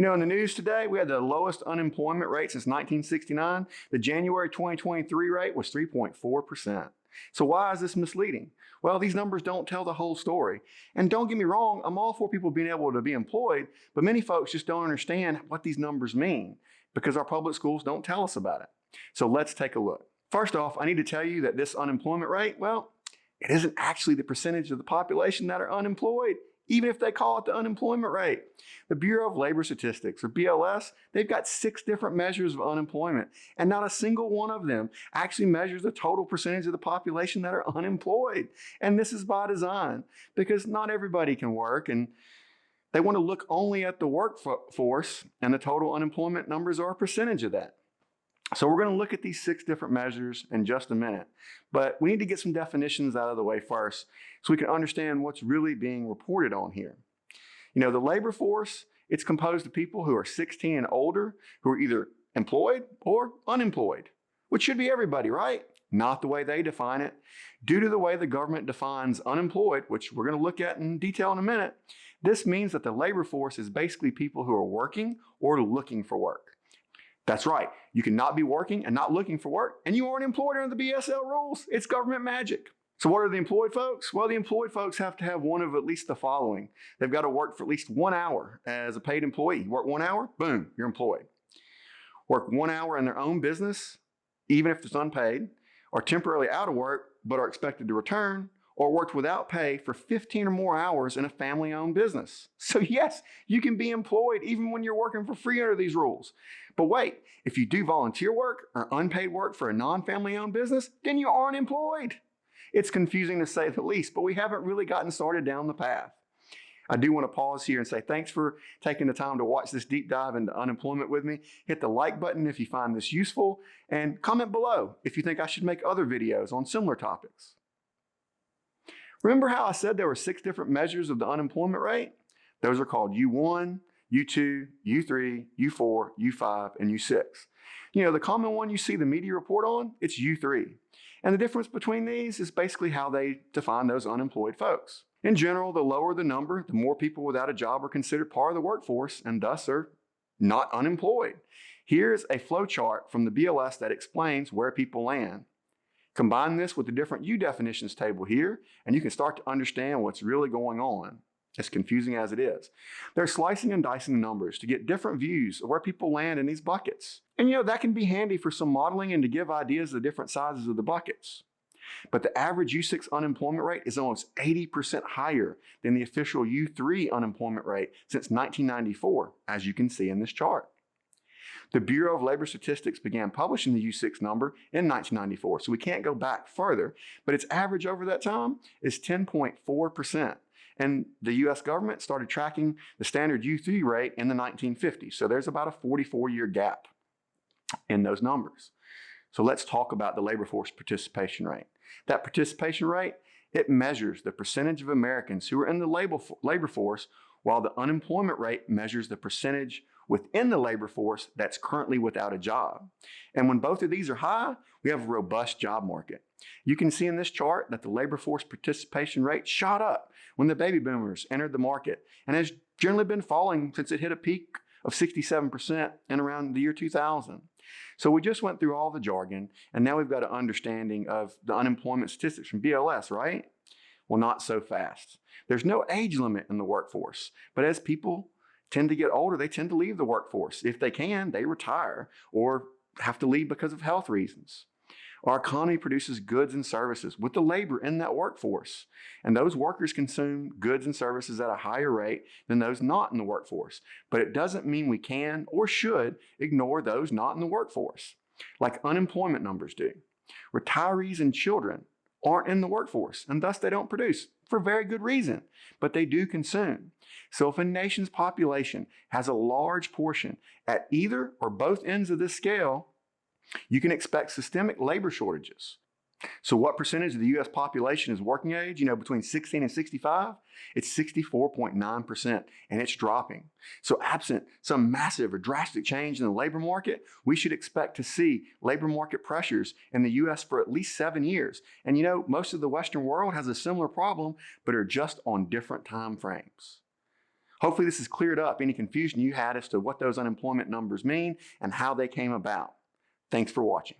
In the news today, we had the lowest unemployment rate since 1969. The January 2023 rate was 3.4%. So why is this misleading? Well, these numbers don't tell the whole story. And don't get me wrong, I'm all for people being able to be employed, but many folks just don't understand what these numbers mean because our public schools don't tell us about it. So let's take a look. First off, I need to tell you that this unemployment rate, well, it isn't actually the percentage of the population that are unemployed, even if they call it the unemployment rate. The Bureau of Labor Statistics, or BLS, they've got 6 different measures of unemployment, and not a single one of them actually measures the total percentage of the population that are unemployed. And this is by design, because not everybody can work, and they want to look only at the workforce, and the total unemployment numbers are a percentage of that. So we're going to look at these 6 different measures in just a minute, but we need to get some definitions out of the way first so we can understand what's really being reported on here. The labor force, it's composed of people who are 16 and older who are either employed or unemployed, which should be everybody, right? Not the way they define it. Due to the way the government defines unemployed, which we're going to look at in detail in a minute, this means that the labor force is basically people who are working or looking for work. That's right. You cannot be working and not looking for work, and you aren't employed under the BSL rules. It's government magic. So what are the employed folks? Well, the employed folks have to have one of at least the following. They've got to work for at least 1 hour as a paid employee. Work 1 hour, boom, you're employed. Work 1 hour in their own business, even if it's unpaid, or temporarily out of work but are expected to return, or worked without pay for 15 or more hours in a family-owned business. So yes, you can be employed even when you're working for free under these rules. But wait, if you do volunteer work or unpaid work for a non-family-owned business, then you aren't employed. It's confusing to say the least, but we haven't really gotten started down the path. I do want to pause here and say thanks for taking the time to watch this deep dive into unemployment with me. Hit the like button if you find this useful, and comment below if you think I should make other videos on similar topics. Remember how I said there were 6 different measures of the unemployment rate? Those are called U1, U2, U3, U4, U5, and U6. The common one you see the media report on, it's U3. And the difference between these is basically how they define those unemployed folks. In general, the lower the number, the more people without a job are considered part of the workforce and thus are not unemployed. Here's a flow chart from the BLS that explains where people land. Combine this with the different U definitions table here, and you can start to understand what's really going on, as confusing as it is. They're slicing and dicing numbers to get different views of where people land in these buckets. And that can be handy for some modeling and to give ideas of the different sizes of the buckets. But the average U6 unemployment rate is almost 80% higher than the official U3 unemployment rate since 1994, as you can see in this chart. The Bureau of Labor Statistics began publishing the U6 number in 1994, so we can't go back further, but its average over that time is 10.4%. And the US government started tracking the standard U3 rate in the 1950s, so there's about a 44-year gap in those numbers. So let's talk about the labor force participation rate. That participation rate, it measures the percentage of Americans who are in the labor force, while the unemployment rate measures the percentage within the labor force that's currently without a job. And when both of these are high, we have a robust job market. You can see in this chart that the labor force participation rate shot up when the baby boomers entered the market and has generally been falling since it hit a peak of 67% in around the year 2000. So we just went through all the jargon, and now we've got an understanding of the unemployment statistics from BLS, right? Well, not so fast. There's no age limit in the workforce, but as people tend to get older, they tend to leave the workforce. If they can, they retire or have to leave because of health reasons. Our economy produces goods and services with the labor in that workforce, and those workers consume goods and services at a higher rate than those not in the workforce. But it doesn't mean we can or should ignore those not in the workforce, like unemployment numbers do. Retirees and children aren't in the workforce, and thus they don't produce for very good reason, but they do consume. So if a nation's population has a large portion at either or both ends of this scale, you can expect systemic labor shortages. So what percentage of the U.S. population is working age? Between 16 and 65, it's 64.9%, and it's dropping. So absent some massive or drastic change in the labor market, we should expect to see labor market pressures in the U.S. for at least 7 years. And most of the Western world has a similar problem, but are just on different time frames. Hopefully this has cleared up any confusion you had as to what those unemployment numbers mean and how they came about. Thanks for watching.